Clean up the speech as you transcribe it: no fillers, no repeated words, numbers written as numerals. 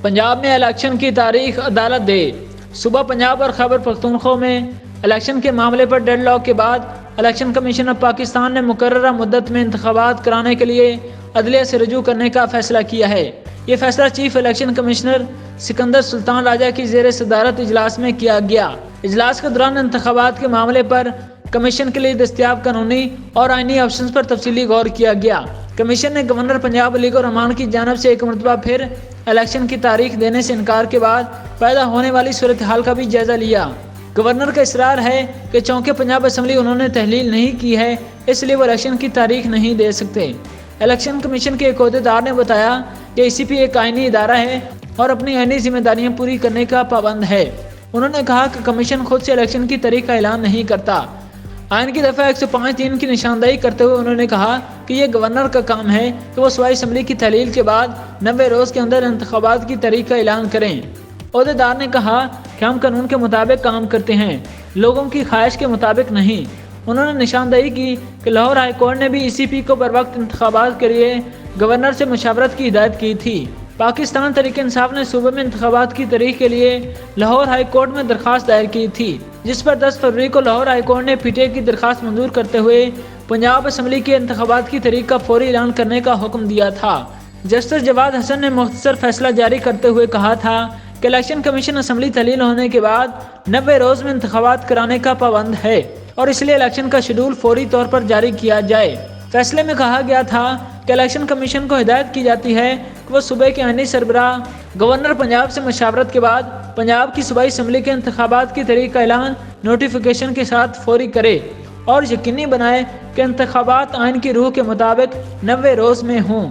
पंजाब में इलेक्शन की तारीख अदालत दे। सुबह पंजाब और खैबर पख्तूनख्वा में इलेक्शन के मामले पर डेडलॉक के बाद इलेक्शन कमीशन ऑफ पाकिस्तान ने मुकर्ररा मुद्दत में इंतखाबात कराने के लिए अदलिया से रजू करने का फैसला किया है। ये फैसला chief election commissioner Sikandar Sultan Raja की ज़ेर सदारत इजलास में किया गया। इजलास के दौरान इंतखाबात के मामले पर कमीशन के लिए दस्तियाब कानूनी और आइनी ऑप्शन पर तफसीली गौर किया गया। कमीशन ने गवर्नर पंजाब अली रहमान की जानिब से एक मरतबा फिर इलेक्शन की तारीख देने से इनकार के बाद पैदा होने वाली सूरत हाल का भी जायजा लिया। गवर्नर का इसरार है कि चौंके पंजाब असम्बली उन्होंने तहलील नहीं की है, इसलिए वो इलेक्शन की तारीख नहीं दे सकते। इलेक्शन कमीशन के एक अहदेदार ने बताया कि ईसीपी एक आइनी इदारा है और अपनी आइनी जिम्मेदारियां पूरी करने का पाबंद है। उन्होंने कहा कि कमीशन खुद से इलेक्शन की तारीख का ऐलान नहीं करता। आइन की दफ़ा 105(3) की निशानदेही करते हुए उन्होंने कहा कि यह गवर्नर का काम है कि वो सूबाई असम्बली की तहलील के बाद 90 रोज़ के अंदर इंतखाबात की तारीख का ऐलान करें। अहदेदार ने कहा कि हम कानून के मुताबिक काम करते हैं, लोगों की ख्वाहिश के मुताबिक नहीं। उन्होंने निशानदेही की कि लाहौर हाई कोर्ट ने भी ईसीपी को बर वक्त इंतखाबात के लिए गवर्नर से मुशावरत की हिदायत की थी। पाकिस्तान तहरीक इंसाफ ने सूबे में इंतखाबात की तारीख के लिए लाहौर हाई कोर्ट में दरख्वास्त दायर की थी, जिस पर 10 फरवरी को लाहौर हाई कोर्ट ने पीटीआई की दरख्वास्त मंजूर करते हुए पंजाब असम्बली के इंतखाबात की तारीख का फौरी ऐलान करने का हुक्म दिया था। जस्टिस जवाद हसन ने मुख्तसर फैसला जारी करते हुए कहा था कि इलेक्शन कमीशन असम्बली तहलील होने के बाद 90 रोज़ में इंतखाबात कराने का पाबंद है और इसलिए इलेक्शन का शेड्यूल फौरी तौर पर जारी किया जाए। फैसले में कहा गया था कि इलेक्शन कमीशन को हिदायत की जाती है कि वह सूबे के आइनी सरबराह गवर्नर पंजाब से मशावरत के बाद पंजाब की सूबाई असम्बली के इंतखाबात की तारीख का ऐलान नोटिफिकेशन के साथ फौरी करे और यकीनी बनाए कि इंतखाबात आइन की रूह के मुताबिक 90 रोज़ में हों।